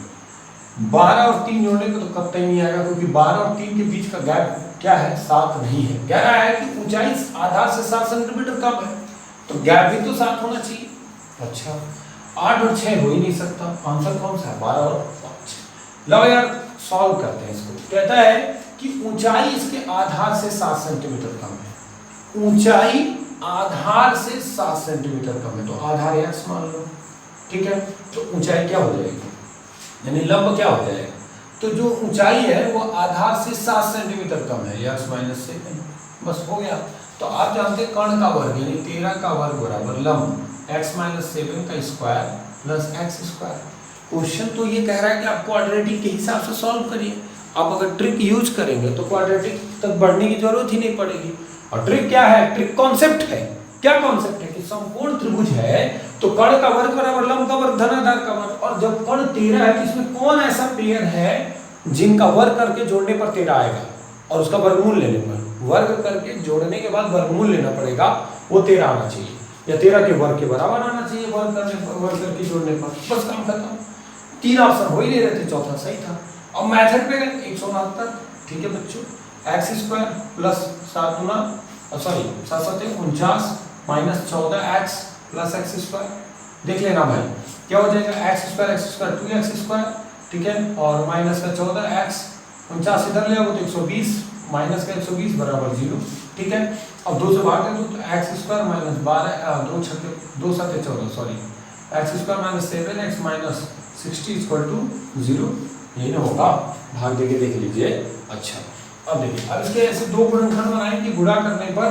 12 और 3 जोड़ने को तो कतई नहीं आएगा, क्योंकि 12 और 3 के बीच का गैप क्या है? 7 नहीं है। कह रहा है कि ऊंचाई आधार से 7 सेंटीमीटर कम है, तो गैप भी तो 7 होना चाहिए। अच्छा, 8 और 6 हो ही नहीं सकता, आंसर कौन सा है? 12 और 5। लो यार सॉल्व करते हैं इसको। कहता है कि ऊंचाई इसके आधार से 7 सेंटीमीटर कम है, ऊंचाई आधार से 7 सेंटीमीटर कम है, तो आधार x मान लो, ठीक है। तो ऊंचाई क्या हो जाएगी, यानी लंब क्या हो जाएगा? तो जो ऊंचाई है वो आधार से 7 सेंटीमीटर कम है, x माइनस 7, बस हो गया। तो आप जानते हैं कर्ण का वर्ग यानी 13 का वर्ग बराबर लंब x माइनस 7 का square plus x square. Question तो ये कह रहा है कि आप क्वाड्रेटिक के हिसाब से सॉल्व करिए। आप अगर ट्रिक यूज करेंगे तो क्वाड्रेटिक तक बढ़ने की जरूरत ही नहीं पड़ेगी। और ट्रिक क्या है? ट्रिक कॉन्सेप्ट है। क्या कॉन्सेप्ट है? कि समकोण त्रिभुज है तो कर्ण का वर्ग बराबर लंब का वर्ग धनाधार का वर्ग, और जब कर्ण 13 है तो इसमें कौन ऐसा पेयर है जिनका वर्ग करके जोड़ने पर 13 आएगा, और उसका वर्गमूल लेने पर, वर्ग करके जोड़ने के बाद वर्गमूल लेना पड़ेगा, वो 13 आना चाहिए, या 13 के वर्ग के बराबर आना चाहिए वर्ग करने पर, वर्ग करके जोड़ने पर, बस काम खत्म। 3 ऑप्शन हो ही नहीं रहे थे, चौथा सही था। अब मेथड पे गए 169, ठीक है बच्चों, एक्स स्क्वायर प्लस 7 गुना 49 minus 14x plus x square. देख लेना भाई क्या हो जाएगा, एक्स स्क्वायर 2x स्क्वायर, ठीक है, और माइनस का 14x, 49 इधर ले आओ तो 120 माइनस का 120 बराबर 0, ठीक है। अब 2 से भाग दो तो x square minus 12 2 7 14 sorry x square minus 7x minus 60 equal to 0, यही ना होगा, भाग देके देख लीजिए। अच्छा अब देखिए, अब इसके ऐसे दो गुणनखंड बनाएंगे, गुणा करने पर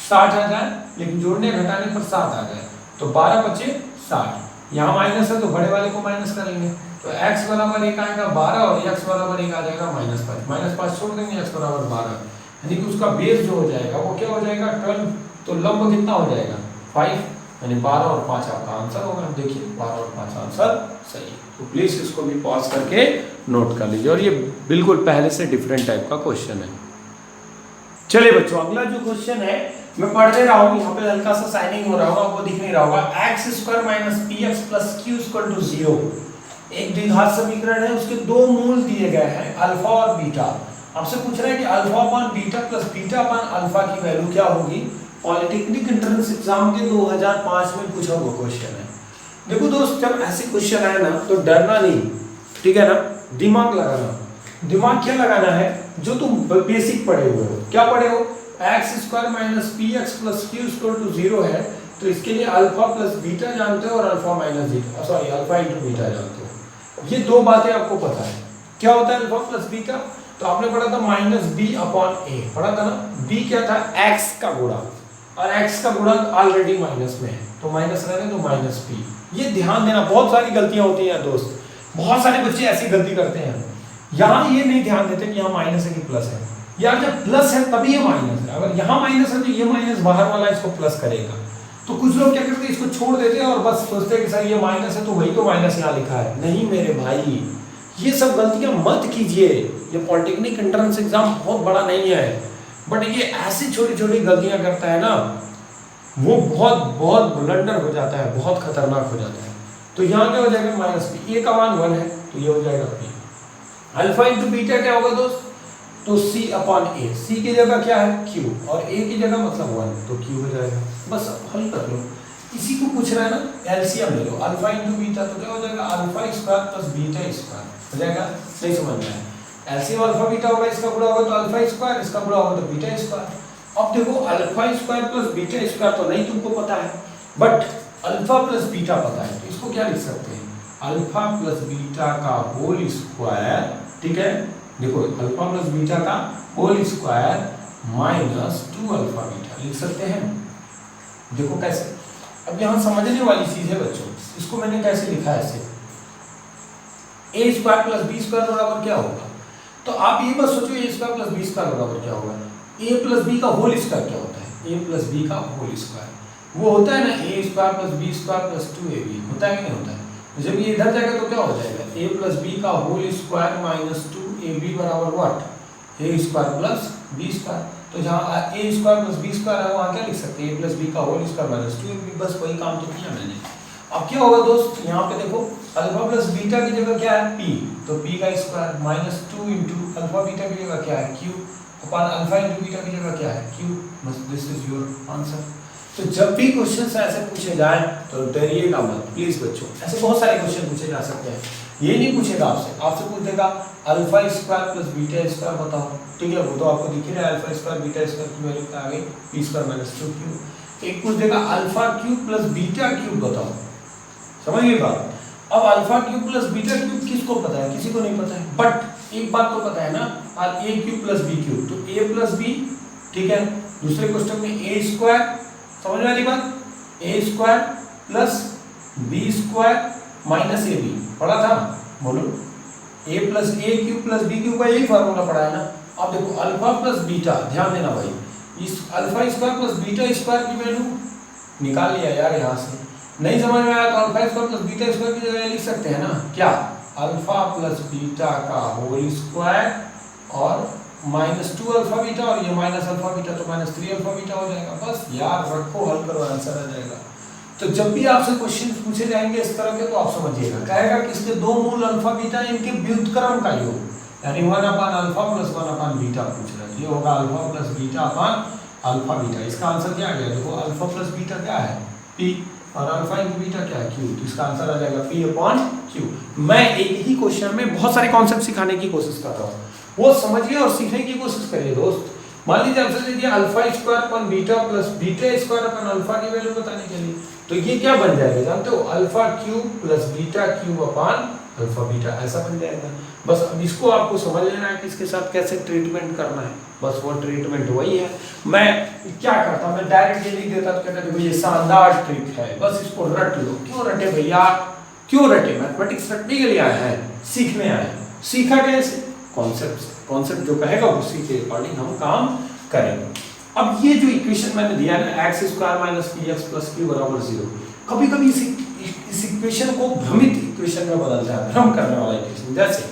60 आ जाए, लेकिन जोड़ने घटाने पर 7 आ जाए, तो 12 बचे 60। यहाँ माइनस है तो बड़े वाले को माइनस करेंगे, तो x बराबर 1 आएगा 12 और x बराबर 1 आ जाएगा -5, -5 छोड़ देंगे, x बराबर 12, यानी कि उसका बेस जो हो जाएगा वो क्या हो जाएगा 12, तो लंब कितना हो जाएगा 5, यानी 12 और 5 आपका आंसर होगा। देखिए 12 और 5 आंसर सही है। तो प्लीज इसको भी पॉज करके नोट कर लीजिए, और ये बिल्कुल पहले से डिफरेंट टाइप का क्वेश्चन है। चलिए बच्चों, अगला जो क्वेश्चन है मैं पढ़ दे रहा हूँ, यहाँ पे हल्का सा साइनिंग हो रहा होगा, आपको दिख नहीं रहा होगा। X square minus p x plus q equal to 0 एक द्विघात समीकरण है, उसके दो मूल दिए गए हैं अल्फा और बीटा। आपसे पूछ रहा है कि अल्फा अपान बीटा प्लस बीटा अपान अल्फा की वैल्यू क्या होगी। पॉलिटेक्निक एंट्रेंस एग्जाम के 2005 में पूछा हुआ क्वेश्चन है। देखो दोस्त, जब ऐसे क्वेश्चन आए ना तो डरना नहीं, ठीक है ना, दिमाग लगाना। दिमाग क्या लगाना है, जो तुम बेसिक पढ़े हुए हो। क्या पढ़े हो, x square minus p x plus q equal to 0 है, तो इसके लिए अल्फा प्लस बीटा जानते हो और alpha minus beta, sorry alpha into beta जानते हो। ये दो बातें आपको पता है। क्या होता है अल्फा प्लस बीटा, तो आपने पढ़ा था माइनस बी अपॉन ए, पढ़ा था ना। बी क्या था, एक्स का गुणा, और एक्स का गुणा ऑलरेडी माइनस में है, तो माइनस रहने तो माइनस बी। ये ध्यान देना, बहुत सारी गलतियां होती हैं दोस्त, बहुत सारे बच्चे ऐसी गलती करते हैं। यहाँ ये नहीं ध्यान देते कि यहाँ माइनस है कि प्लस है। यार जब प्लस है तभी ये माइनस है, अगर यहाँ माइनस है तो ये माइनस बाहर वाला इसको प्लस करेगा। तो कुछ लोग क्या करते हैं, इसको छोड़ देते हैं और बस सोचते हैं कि सर ये माइनस है तो वही तो माइनस यहाँ लिखा है। नहीं मेरे भाई, ये सब गलतियां मत कीजिए। ये पॉलिटेक्निक एंट्रेंस एग्जाम बहुत बड़ा नहीं है, बट ये ऐसी छोटी छोटी गलतियां करता है ना, वो बहुत बहुत ब्लंडर हो जाता है, बहुत खतरनाक हो जाता है। तो यहाँ क्या हो जाएगा, माइनस बी, ए का मान 1 है तो ये हो जाएगा बी। अल्फा इंटू बीटा क्या होगा दोस्त, तो सी अपॉन ए, सी की जगह क्या है क्यू, और ए की जगह मतलब 1, तो क्यू हो जाएगा। बस हल कर लो। इसी को पूछ रहा है ना, एलसीएम ले लो, अल्फा इंटू बीटा तो क्या हो जाएगा, alpha square plus beta square हो जाएगा। नहीं समझ में आया, एलसीएम अल्फा बीटा होगा, इसका गुणा होगा तो अल्फा स्क्वायर, इसका गुणा होगा तो बीटा स्क्वायर। अब देखो alpha square plus beta square तो नहीं तुमको पता है, बट अल्फा प्लस बीटा पता है, तो इसको क्या लिख सकते हैं, अल्फा प्लस बीटा का होल स्क्वायर, ठीक है। देखो अल्फा प्लस बीटा का whole square minus 2 alpha beta लिख सकते हैं। देखो कैसे, अब यहाँ समझने वाली चीज है बच्चों, इसको मैंने कैसे लिखा है ऐसे, A square plus B square बराबर क्या होगा। तो आप ये मत सोचो A square plus B square बराबर क्या होगा, ए प्लस बी का होल स्क्वायर क्या होता है, ए प्लस बी का होल स्क्वायर। वो होता है ना A square plus B square plus 2ab, होता है कि नहीं होता है? तो जब ये इधर जाएगा तो क्या हो जाएगा, ए प्लस बी का होल स्क्वायर माइनस 2ab बराबर what, a square plus B square. तो जहाँ a square plus B square है वहाँ क्या लिख सकते हैं, ए प्लस बी का होल स्क्वायर माइनस 2ab, बस वही काम तो किया मैंने। अब क्या होगा दोस्त, यहाँ पे देखो अल्फा प्लस बीटा की जगह क्या है p, तो p का square minus 2 into alpha beta की जगह क्या है q upon alpha into beta की जगह क्या है q, बस दिस इज योर आंसर। तो जब भी क्वेश्चन ऐसे पूछे जाए तो डरिएगा मत प्लीज बच्चों, ऐसे बहुत सारे क्वेश्चन पूछे जा सकते हैं। ये नहीं पूछेगा आपसे पूछ देगा alpha square plus beta square बताओ, ठीक है, वो तो आपको दिख ही रहा है, अल्फा स्क्वायर बीटा स्क्वायर की वैल्यू क्या आ गई p स्क्वायर माइनस 2q। एक पूछ देगा alpha cube plus beta cube बताओ, समझिए बात। अब alpha cube plus beta cube किसको पता है, किसी को नहीं पता है, बट एक बात तो पता है ना, और ए क्यूब प्लस बी क्यूब, तो ए प्लस बी, ठीक है। दूसरे क्वेश्चन में ए स्क्वायर, समझ में वाली बात, A square plus B square minus A B पढ़ा था, बोलो A plus A cube plus B cube का यही फॉर्मूला पढ़ा है ना। अब देखो अल्फा प्लस बीटा, ध्यान देना भाई, इस alpha square plus beta square की वैल्यू निकाल लिया यार यहाँ से, नहीं समझ में आया तो alpha square plus beta square की जगह लिख सकते हैं ना, क्या अल्फा प्लस बीटा का होल स्क्वायर और माइनस 2 अल्फा बीटा, और ये माइनस अल्फा बीटा तो माइनस 3 अल्फा बीटा हो जाएगा। बस यार रखो, हल करो, आंसर आ जाएगा। तो जब भी आपसे क्वेश्चन पूछे जाएंगे इस तरह के तो आप समझिएगा, कहेगा कि इसके दो मूल अल्फा बीटा इनके व्युत्क्रम का योग, यानी 1 अपान अल्फा प्लस 1 अपान बीटा पूछ रहा है, ये होगा अल्फा प्लस बीटा अपान अल्फा बीटा। इसका आंसर क्या आ गया, देखो अल्फा प्लस बीटा क्या है p और अल्फा इंटू बीटा क्या है q, तो इसका आंसर आ जाएगा p अपॉन q। मैं एक ही क्वेश्चन में बहुत सारे कॉन्सेप्ट सिखाने की कोशिश कर रहा हूँ, वो समझिए और सीखने की कोशिश करिए दोस्त। मान लीजिए आपसे दे दिया alpha square upon beta plus beta square upon alpha की वैल्यू बताने के लिए, तो ये क्या बन जाएगा जानते हो, alpha cube plus beta cube upon alpha beta, ऐसा बन जाएगा। बस अब इसको आपको समझ लेना है कि इसके साथ कैसे ट्रीटमेंट करना है, बस वो ट्रीटमेंट वही है। मैं क्या करता, मैं डायरेक्ट ये लिख देता तो कहता देखो ये शानदार ट्रिक है, बस इसको रट लो। क्यों रटे भैया, क्यों रटे, मैथमेटिक्स रटने के लिए आए हैं, सीखने आए हैं। सीखा कैसे, कॉन्सेप्ट, कॉन्सेप्ट जो कहेगा उसी के अकॉर्डिंग हम काम करेंगे। अब ये जो इक्वेशन मैंने दिया है ना, x square minus p x plus Q बराबर 0, कभी कभी इस इक्वेशन को भ्रमित इक्वेशन में बदलता है, भ्रम करने वाला इक्वेशन। जैसे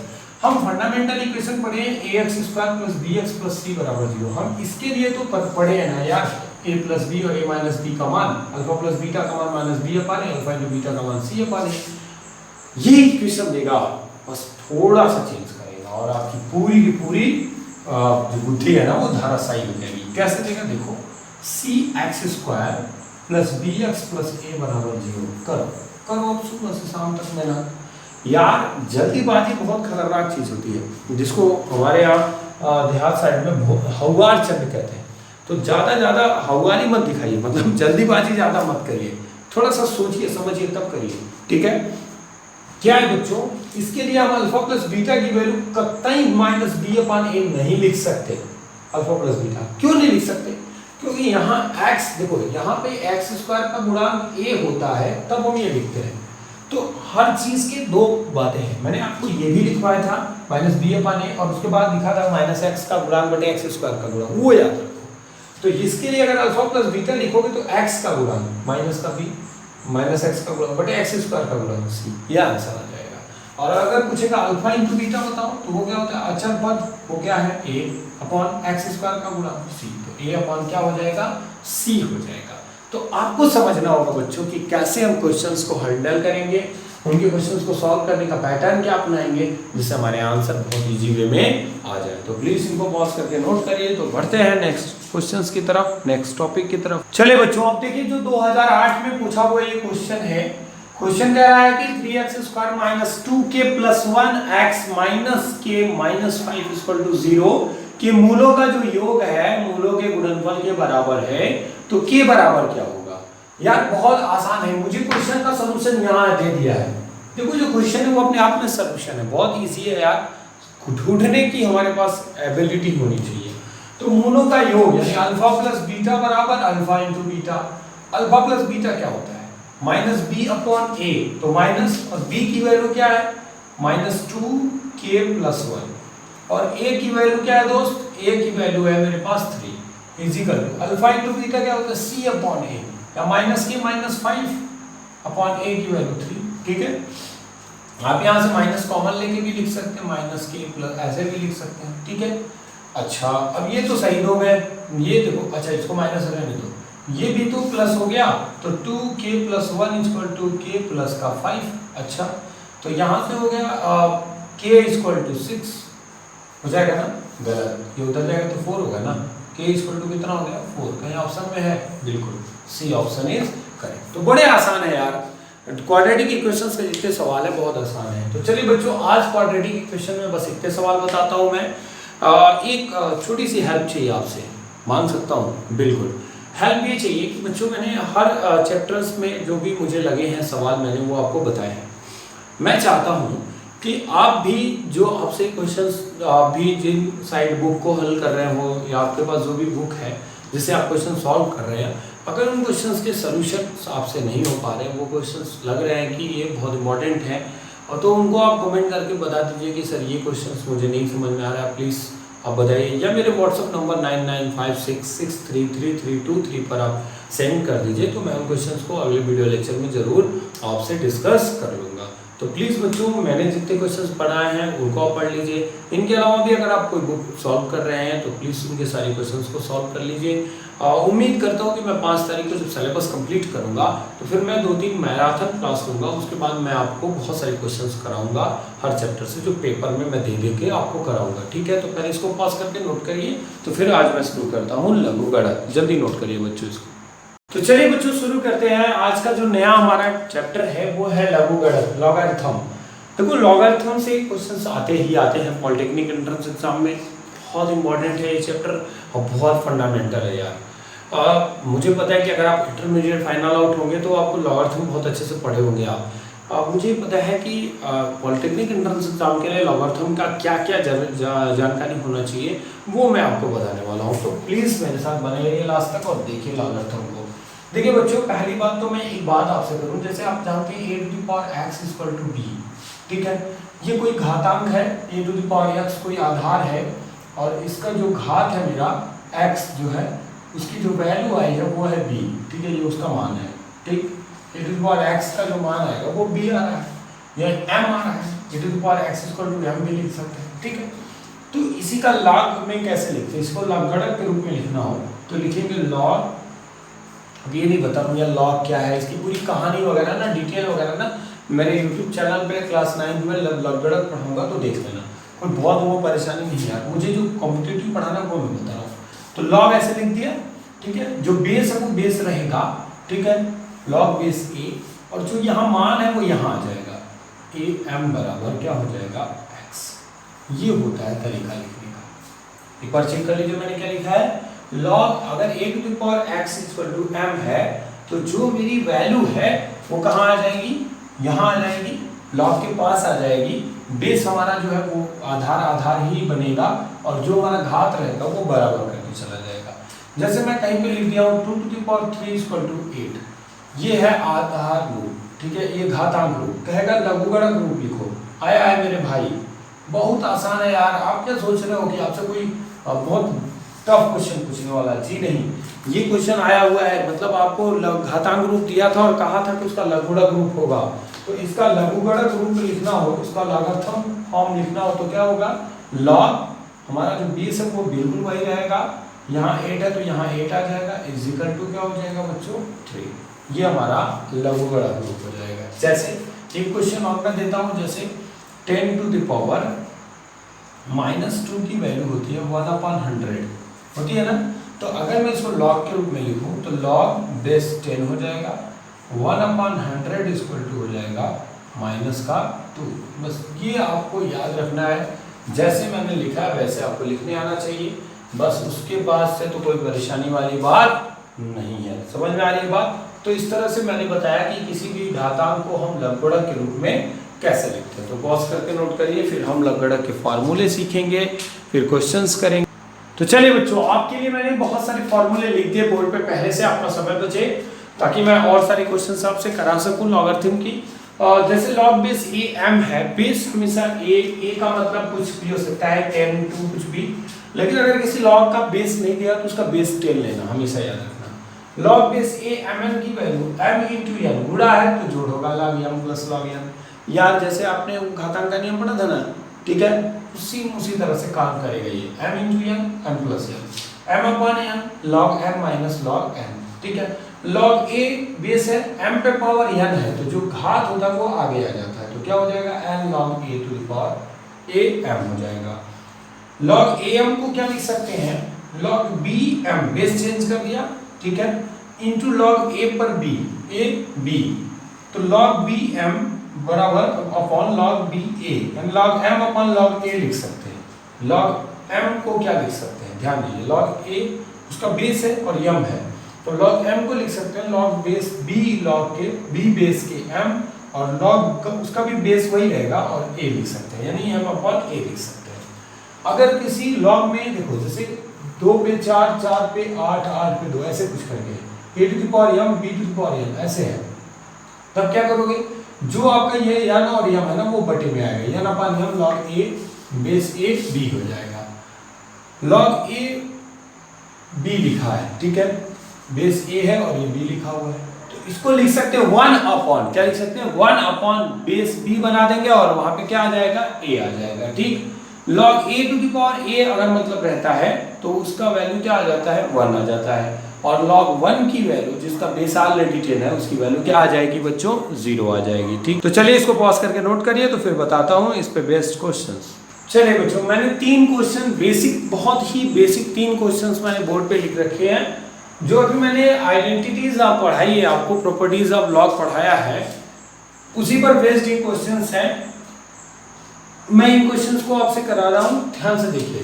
हम फंडामेंटल इक्वेशन पढ़े A X square plus B X plus C बराबर 0, हम इसके लिए तो पढ़े हैं ना यार, ए प्लस बी और ए माइनस बी का मान, अल्फा प्लस बीटा का मान माइनस बी अपान ए, अल्फा इंटू बीटा का मान सी अपान ए। ये इक्वेशन देगा, बस थोड़ा सा चेंज करेगा और आपकी पूरी की पूरी जो बुद्धि है ना वो धाराशायी हो जाएगी। कैसे देगा देखो, C X square plus B X plus A बराबर 0, करो अब सुबह से शाम तक मेहनत। यार जल्दीबाजी बहुत खतरनाक चीज होती है, जिसको हमारे यहाँ देहात साइड में हौवार चंद कहते हैं। तो ज्यादा हौवारी मत दिखाइए, मतलब जल्दीबाजी ज्यादा मत करिए, थोड़ा सा सोचिए समझिए तब करिए, ठीक है। क्या है बच्चों, इसके लिए हम अल्फा प्लस बीटा की वैल्यू कतई माइनस बी अपान ए नहीं लिख सकते। अल्फा प्लस बीटा क्यों नहीं लिख सकते, क्योंकि यहाँ x देखो, यहाँ पे एक्स स्क्वायर का गुणांक a होता है तब हम ये लिखते हैं। तो हर चीज के दो बातें हैं, मैंने आपको ये भी लिखवाया था माइनस बी अपान ए, और उसके बाद लिखा था माइनस एक्स का गुणांक बटे एक्स स्क्वायर का गुणांक, वो याद रखो। तो इसके लिए अगर अल्फा प्लस बीटा लिखोगे तो x का गुणांक माइनस का b माइनस एक्स का गुणांक बटे एक्स स्क्वायर का गुणांक सी, यह आंसर आ जाएगा। और अगर पूछेगा अल्फा इंटू बीटा बताओ, तो वो क्या होता है, अचर पद, वो क्या है a अपॉन एक्स स्क्वायर का गुणांक सी, तो a अपॉन क्या हो जाएगा c हो जाएगा। तो आपको समझना होगा बच्चों कि कैसे हम क्वेश्चंस को हैंडल करेंगे, उनके क्वेश्चंस को सॉल्व करने का पैटर्न क्या अपनाएंगे जिससे हमारे आंसर बहुत इजी वे में आ जाए। तो प्लीज इनको पॉज करके नोट करिए। तो बढ़ते हैं नेक्स्ट क्वेश्चंस की तरफ, नेक्स्ट टॉपिक की तरफ। चले बच्चों, अब देखिए जो 2008 में पूछा हुआ ये क्वेश्चन है। क्वेश्चन कह रहा है कि 3x square minus 2k plus 1x minus k minus 5 equal to 0 के मूलों का जो योग है मूलों के गुणनफल के बराबर है, तो k बराबर क्या होगा। यार बहुत आसान है, मुझे क्वेश्चन का सॉल्यूशन यहाँ दे दिया है। देखो जो क्वेश्चन है वो अपने आप में सॉल्यूशन है, बहुत इजी है यार, ढूंढने की हमारे पास एबिलिटी होनी चाहिए। तो मूलों का योग यानी अल्फा प्लस बीटा बराबर alpha into beta. Alpha plus beta क्या होता है, माइनस बी अपॉन ए, तो माइनस और बी की वैल्यू क्या है माइनस 2k प्लस 1, और ए की वैल्यू क्या है दोस्त, ए की वैल्यू है मेरे पास 3, equal to alpha into beta क्या होता है सी अपॉन ए, या माइनस के माइनस 5 अपॉन ए की वैल्यू 3। ठीक है, आप यहाँ से माइनस कॉमन लेके भी लिख सकते हैं, माइनस के प्लस ऐसे भी लिख सकते हैं। ठीक है, अच्छा अब ये तो सही हो गए, ये देखो, अच्छा इसको माइनस रहने दो, ये भी तो प्लस हो गया, तो 2k + 1 = k + 5। अच्छा तो यहाँ से हो गया k = 6 हो जाएगा ना, गलत, ये उधर जाएगा तो 4 होगा ना, k = कितना हो गया 4, कहीं ऑप्शन में है, बिल्कुल सी ऑप्शन इज करेक्ट। तो बड़े आसान है यार, क्वाड्रेटिक इक्वेशंस के जितने सवाल है बहुत आसान है। तो चलिए बच्चों, आज क्वाड्रेटिक इक्वेशन में बस इतने सवाल बताता हूँ मैं। एक छोटी सी हेल्प चाहिए आपसे, मान सकता हूँ? बिल्कुल, हेल्प ये चाहिए कि बच्चों मैंने हर चैप्टर्स में जो भी मुझे लगे हैं सवाल मैंने वो आपको बताए हैं। मैं चाहता हूँ कि आप भी जो आपसे क्वेश्चंस, आप भी जिन साइड बुक को हल कर रहे हो या आपके पास जो भी बुक है जिससे आप क्वेश्चन सॉल्व कर रहे हैं, अगर उन क्वेश्चंस के सॉल्यूशंस आपसे नहीं हो पा रहे हैं, वो क्वेश्चंस लग रहे हैं कि ये बहुत इंपॉर्टेंट है, और तो उनको आप कमेंट करके बता दीजिए कि सर ये क्वेश्चंस मुझे नहीं समझ में आ रहा है, प्लीज़ आप बताइए, या मेरे व्हाट्सअप नंबर 9956633323 पर आप सेंड कर दीजिए, तो मैं उन क्वेश्चंस को अगले वीडियो लेक्चर में ज़रूर आपसे डिस्कस कर लूँगा। तो प्लीज़ बच्चों, मैंने जितने क्वेश्चंस पढ़ाए हैं उनको आप पढ़ लीजिए। इनके अलावा भी अगर आप कोई बुक सॉल्व कर रहे हैं तो प्लीज़ उनके सारे क्वेश्चंस को सॉल्व कर लीजिए। उम्मीद करता हूँ कि मैं 5 तारीख को जब सिलेबस कंप्लीट करूँगा तो फिर मैं 2-3 मैराथन क्लास लूँगा, उसके बाद मैं आपको बहुत सारे क्वेश्चंस कराऊँगा हर चैप्टर से, जो पेपर में मैं दे के आपको कराऊँगा। ठीक है, तो पहले इसको पॉज करके नोट करिए। तो फिर आज मैं शुरू करता हूँ लघु गणित, जल्दी नोट करिए बच्चों इसको। तो चलिए बच्चों शुरू करते हैं। आज का जो नया हमारा चैप्टर है वो है लघु गणित, लॉगरिथम। देखो लॉगरिथम से क्वेश्चंस आते ही आते हैं पॉलिटेक्निक एंट्रेंस एग्जाम में, बहुत इंपॉर्टेंट है ये चैप्टर और बहुत फंडामेंटल है यार। मुझे पता है कि अगर आप इंटरमीडिएट फाइनल आउट होंगे तो आपको लॉगरिथम बहुत अच्छे से पढ़े होंगे आप। मुझे पता है कि पॉलिटेक्निक एंट्रेंस एग्जाम के लिए लॉगरिथम का क्या क्या जानकारी होना चाहिए वो मैं आपको बताने वाला हूँ। तो प्लीज़ मेरे साथ बने रहिए लास्ट तक और देखिए लॉगरिथम को। देखिए बच्चों, पहली बात तो मैं एक बात आपसे करूं, जैसे आप जानते हैं a⁴x = b, ठीक है, ये कोई घातांक है, a⁴x कोई आधार है, और इसका जो घात है मेरा x जो है, उसकी जो वैल्यू आई है वो है b, ठीक है, ये उसका मान है। ठीक, a⁴x का जो मान आएगा वो b आ रहा है, या m आ रहा है, a⁴x = m भी लिख सकते हैं। ठीक है, तो इसी का log में कैसे लिखते हैं, इसको लघुगणक के रूप में लिखना हो तो लिखेंगे log, अब ये नहीं बता भैया लॉग क्या है, इसकी पूरी कहानी वगैरह ना, डिटेल वगैरह ना मेरे YouTube चैनल पे क्लास 9 में लघुगणक पढ़ाऊंगा तो देख लेना, कोई बहुत वो परेशानी नहीं है, मुझे जो कॉम्पिटिटिव पढ़ाना वो मैं बता रहा हूँ। तो लॉग ऐसे लिख दिया, ठीक है, जो बेस है वो बेस रहेगा, ठीक है, लॉग बेस a, और जो यहाँ मान है वो यहाँ आ जाएगा, am बराबर क्या हो जाएगा x। ये होता है तरीका लिखने का। एक बार चेक कर लीजिए मैंने क्या लिखा है, लॉग अगर a⁴x = m है तो जो मेरी वैल्यू है वो कहाँ आ जाएगी, यहाँ आ जाएगी, लॉग के पास आ जाएगी, बेस हमारा जो है वो आधार ही बनेगा, और जो हमारा घात रहेगा वो बराबर करके चला जाएगा। जैसे मैं कहीं पे लिख दिया हूँ 2⁵ = 8, ये है आधार रूप, ठीक है, ये घातांक रूप, कहेगा लघुगणक रूप लिखो। आया है मेरे भाई, बहुत आसान है यार। आप क्या सोच रहे हो कि आपसे कोई बहुत टफ क्वेश्चन पूछने वाला है? जी नहीं, ये क्वेश्चन आया हुआ है, मतलब आपको घातांक रूप दिया था और कहा था कि उसका लघुगणक रूप होगा, तो इसका लघुगणक रूप लिखना हो, इसका लॉगरिथम फॉर्म लिखना हो तो क्या होगा, लॉग हमारा जो बेस है वो बिल्कुल वही रहेगा, यहाँ 8 है तो यहाँ 8 आ जाएगा, = क्या हो जाएगा बच्चों 3। ये हमारा लघुगणक रूप हो जाएगा। जैसे एक क्वेश्चन और मैं देता हूँ, जैसे 10⁻⁻² की वैल्यू होती है 1/100 होती है ना, तो अगर मैं इसको लॉग के रूप में लिखूं तो लॉग बेस 10 हो जाएगा, 1/100 = हो जाएगा -2। बस ये आपको याद रखना है, जैसे मैंने लिखा है वैसे आपको लिखने आना चाहिए, बस उसके बाद से तो कोई परेशानी वाली बात नहीं है। समझ में आ रही है बात? तो इस तरह से मैंने बताया कि किसी भी घातांक को हम लघुगणक के रूप में कैसे लिखते हैं। तो पॉज करके नोट करिए, फिर हम लघुगणक के फॉर्मूले सीखेंगे, फिर क्वेश्चंस करेंगे। तो चलिए बच्चों, आपके लिए मैंने बहुत सारे फॉर्मूले लिख दिए बोर्ड पे पहले से, आपका समय बचे ताकि मैं और सारे क्वेश्चंस आपसे करा सकूं लॉगरिथम की। जैसे लॉग बेस a m है, बेस हमेशा a का मतलब कुछ भी हो सकता है, 10 2 कुछ भी, लेकिन अगर किसी लॉग का बेस नहीं दिया तो उसका बेस 10 लेना, हमेशा याद रखना। लॉग बेस a mn की वैल्यू m into n, गुणा है तो जोड़ होगा log m plus log n। यार जैसे आपने घातांक का नियम पढ़ा था ना, ठीक है, उसी तरह से काम करेगा ये, m into n m plus n, m upon n log m minus log n, ठीक है। log a बेस है, m पे पावर n है तो जो घात होता है वो आगे आ जाता है, तो क्या हो जाएगा n log a to the power a m हो जाएगा। log am को क्या लिख सकते हैं, log bm, बेस चेंज कर दिया, ठीक है, इनटू log a पर b, a b, तो log bm बराबर अपॉन log ba, यानी log m upon log a लिख सकते हैं। log m को क्या लिख सकते हैं, ध्यान दीजिए, log a उसका बेस है और m है, तो log m को लिख सकते हैं log बेस b, log के b बेस के m, और log उसका भी बेस वही रहेगा और a लिख सकते हैं, यानी m अपॉन a लिख सकते हैं। अगर किसी log में देखो जैसे 2 पे 4, 4 पे 8, 8 पे 2, ऐसे कुछ करके a to the power m b to the power n ऐसे है, तब क्या करोगे, जो आपका ये n और m है ना वो बटे में आएगा, n upon m log a base a b हो जाएगा। log a b लिखा है, ठीक है, बेस a है और ये b लिखा हुआ है, तो इसको लिख सकते हैं 1 अपॉन, क्या लिख सकते हैं, 1 अपॉन बेस b बना देंगे और वहां पे क्या आ जाएगा, a आ जाएगा, ठीक। log a to the power a अगर मतलब रहता है तो उसका वैल्यू क्या आ जाता है, 1 आ जाता है, और log 1 की वैल्यू जिसका बेस ऑलरेडी 10 है उसकी वैल्यू क्या आ जाएगी बच्चों, 0 आ जाएगी, ठीक। तो चलिए इसको पॉज करके नोट करिए, तो फिर बताता हूँ इस पे बेस्ड क्वेश्चंस। चलिए बच्चों, मैंने 3 क्वेश्चन बेसिक, बहुत ही बेसिक 3 क्वेश्चंस मैंने बोर्ड पे लिख रखे हैं। जो अभी मैंने आइडेंटिटीज आप पढ़ाई है, आपको प्रॉपर्टीज ऑफ लॉग पढ़ाया है, उसी पर बेस्ड ये क्वेश्चंस हैं। मैं इन क्वेश्चंस को आपसे करा रहा हूं, ध्यान से देखिए।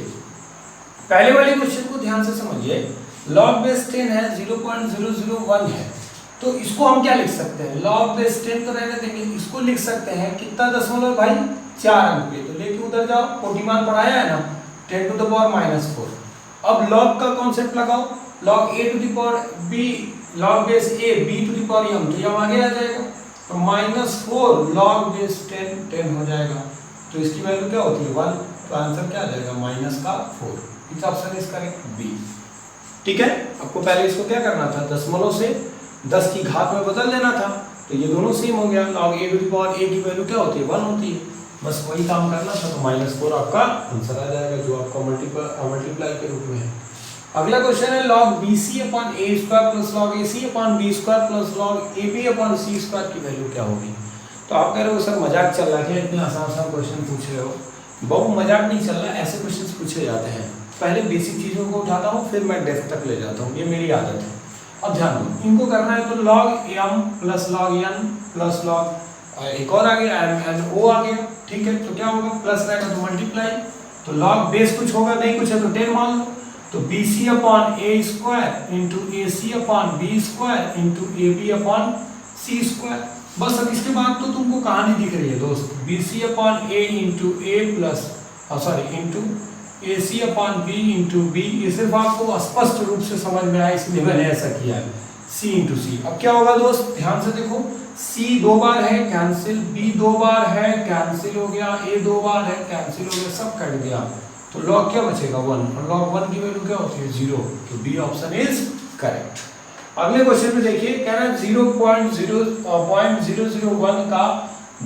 पहले वाले क्वेश्चन को ध्यान से समझिए, log बेस 10 है, 0.001 है, तो इसको हम क्या लिख सकते हैं, log बेस 10 तो रहने देंगे, इसको लिख सकते हैं कितना दशमलव भाई, 4 अंक पे, तो लेके उधर जाओ, कोटिमान पढ़ाया है ना, 10 टू द पावर -4। अब log का कॉन्सेप्ट लगाओ, log a to the power b, log base a b to the power m, तो यहां आगे आ जाएगा, तो -4 log बेस 10 हो जाएगा, तो इसकी वैल्यू क्या होती है, 1, तो आंसर क्या आ जाएगा, -4। इस ऑप्शन इज करेक्ट बी, ठीक है। आपको पहले इसको क्या करना था, दशमलव से 10 की घात में बदल देना था, तो ये दोनों सेम हो गया, log a to the power a की वैल्यू क्या होती है, 1 होती है, बस वही काम करना था, तो -4 आपका आंसर आ जाएगा, जो आपका मल्टीप्लाई के रूप में है। अगला क्वेश्चन है log bc upon a square plus log ac upon b square plus log ab upon c square की वैल्यू क्या होगी। तो आप कह रहे हो सर मजाक चल रहा है, इतने आसान क्वेश्चन पूछ रहे हो। बहुत मजाक नहीं चल रहा, ऐसे क्वेश्चंस पूछे जाते हैं। पहले बेसिक चीज़ों को उठाता हूँ, फिर मैं डेप्थ तक ले जाता हूँ, ये मेरी आदत है। अब ध्यान दो, इनको करना है तो log m plus log n plus log एक और आ गया n o आ गया, ठीक है, तो क्या होगा, प्लस रहेगा तो मल्टीप्लाई, तो log बेस कुछ होगा, नहीं कुछ है तो 10 मान लो, तो bc upon a square into ac upon b square into ab upon c square. बस अब इसके बाद तो तुमको कहानी दिख रही है दोस्त, bc upon a into a plus into ac upon b into b, ये सिर्फ आपको स्पष्ट रूप से समझ में आया इसलिए मैंने ऐसा किया है, c इंटू सी। अब क्या होगा दोस्त, ध्यान से देखो, c 2 बार है कैंसिल, b 2 बार है कैंसिल हो गया, a 2 बार है कैंसिल हो गया, सब कट गया, तो log क्या बचेगा 1, और log 1 की वैल्यू क्या होती है 0, तो बी ऑप्शन इज करेक्ट। अगले क्वेश्चन में देखिए, कह रहा है 0.001 का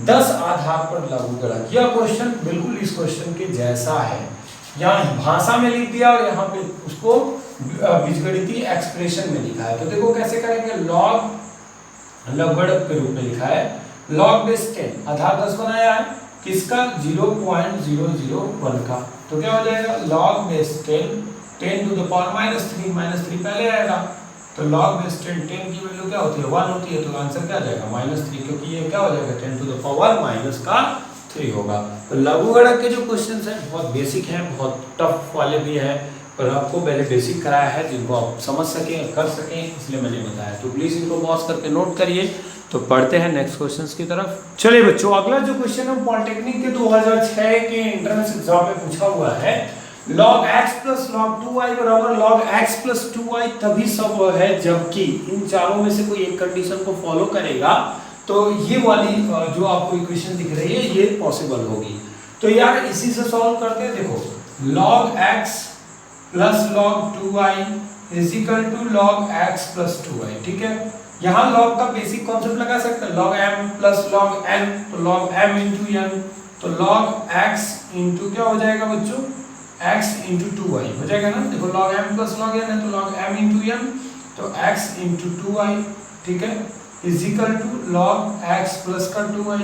10 आधार पर लघुगणक। यह क्वेश्चन बिल्कुल इस क्वेश्चन के जैसा है, यहाँ भाषा में लिख दिया और यहाँ पे उसको बीजगणितीय एक्सप्रेशन में लिखा है। तो देखो कैसे करेंगे, लघुगणक के रूप में लिखा है, log बेस 10 आधार 10 बनाया है, किसका 0.001 का, तो क्या हो जाएगा log base 10 to the power -3 पहले आएगा, तो log बेस 10 की वैल्यू क्या होती है 1 होती है, तो आंसर क्या आ जाएगा -3, क्योंकि ये क्या हो जाएगा 10 टू द पावर -3 होगा। तो लघुगणक के जो क्वेश्चंस हैं बहुत बेसिक हैं, बहुत टफ वाले भी हैं, पर आपको पहले बेसिक कराया है जिनको आप समझ सकें कर सकें, इसलिए मैंने बताया। तो प्लीज इनको पॉज करके नोट करिए। तो पढ़ते हैं नेक्स्ट क्वेश्चंस की तरफ। चलिए बच्चों, अगला जो क्वेश्चन है पॉलिटेक्निक के 2006 के एंट्रेंस एग्जाम में पूछा हुआ है, log x plus log 2y बराबर log x प्लस 2y तभी संभव है जबकि इन चारों में से कोई एक कंडीशन को फॉलो करेगा, तो ये वाली जो आपको इक्वेशन दिख रही है ये पॉसिबल होगी। तो यार इसी से सॉल्व करते हैं। देखो log x plus log 2i is equal to log x plus 2i। ठीक है, यहाँ log का बेसिक कॉन्सेप्ट लगा सकते हैं, log m plus log n, तो log m इंटू n, तो log x इंटू क्या हो जाएगा बच्चों, x इंटू 2i हो जाएगा ना। देखो log m plus log n है तो log m इंटू n, तो x इंटू 2i, ठीक है, is equal to log x plus का 2i,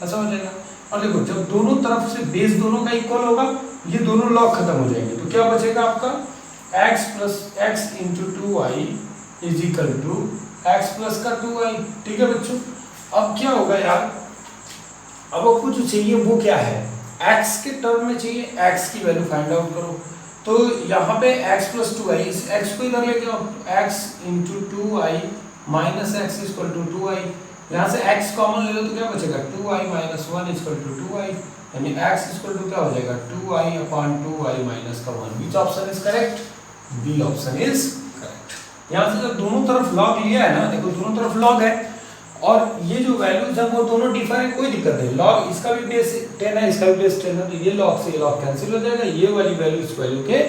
ऐसा हो जाएगा। और देखो जब दोनों तरफ से बेस दोनों का इक्वल होगा, ये दोनों log खत्म हो जाएंगे, तो क्या बचेगा आपका x plus x into 2i is equal to x plus का 2i। ठीक है बच्चों, अब क्या होगा यार, अब आपको जो चाहिए वो क्या है, x के टर्म में चाहिए, x की वैल्यू फाइंड आउट करो। तो यहाँ पे x प्लस 2i, इस x को इधर लेके आओ, x into 2i minus x equal to 2i, यहाँ से x कॉमन ले लो तो क्या बचेगा 2i minus 1 equal to 2i, यानी x इक्वल टू क्या हो जाएगा 2i अपॉन 2i माइनस का 1। Which option is correct, B option is correct. यहाँ से जब दोनों तरफ log लिया है ना, देखो दोनों तरफ log है और ये जो वैल्यूज है वो दोनों डिफर है, कोई दिक्कत नहीं। log इसका भी बेस 10 है, इसका भी बेस 10 है, तो ये log से log कैंसिल हो जाएगा, ये वाली वैल्यू इस वैल्यू के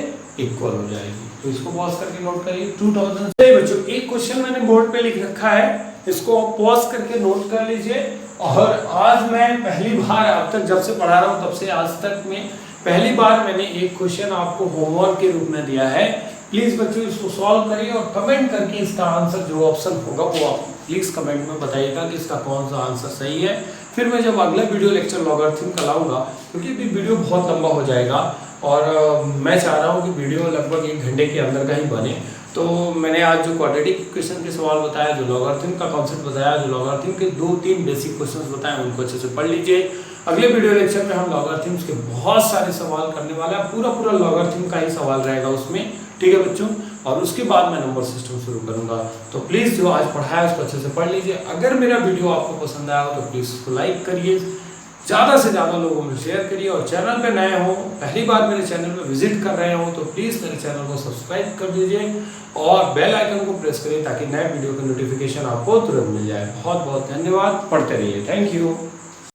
इक्वल हो जाएगी। तो इसको पॉज करके नोट करिए। 2000 बच्चों एक क्वेश्चन मैंने बोर्ड पे लिख रखा है, इसको पॉज करके नोट कर लीजिए। और आज मैं पहली बार, अब तक जब से पढ़ा रहा हूँ तब से आज तक में पहली बार मैंने एक क्वेश्चन आपको होमवर्क के रूप में दिया है। प्लीज बच्चों इसको सॉल्व करिए और कमेंट करके इसका आंसर जो ऑप्शन होगा वो आप प्लीज कमेंट में बताइएगा कि इसका कौन सा आंसर सही है। फिर मैं जब अगला वीडियो लेक्चर लॉगरिथम का लाऊंगा, क्योंकि अभी वीडियो बहुत लंबा हो जाएगा और मैं चाह रहा हूँ कि वीडियो लगभग 1 घंटे के अंदर का ही बने। तो मैंने आज जो क्वाड्रेटिक इक्वेशन के सवाल बताया, जो लॉगरिथम का कॉन्सेप्ट बताया, जो लॉगरिथम के 2-3 बेसिक क्वेश्चंस बताए, उनको अच्छे से पढ़ लीजिए। अगले वीडियो लेक्चर में हम लॉगरिथम्स के बहुत सारे सवाल करने वाले हैं, पूरा लॉगरिथम का ही सवाल रहेगा उसमें। ठीक है बच्चों, और उसके बाद मैं नंबर सिस्टम शुरू करूंगा। तो प्लीज़ जो आज पढ़ाया उसको अच्छे से पढ़ लीजिए। अगर मेरा वीडियो आपको पसंद आया हो तो प्लीज़ उसको लाइक करिए, ज़्यादा से ज़्यादा लोगों में शेयर करिए। और चैनल पे नए हो, पहली बार मेरे चैनल पे विजिट कर रहे हो तो प्लीज़ मेरे चैनल को सब्सक्राइब कर दीजिए और बेल आइकन को प्रेस करिए ताकि नए वीडियो का नोटिफिकेशन आपको तुरंत मिल जाए। बहुत बहुत धन्यवाद, पढ़ते रहिए। Thank you.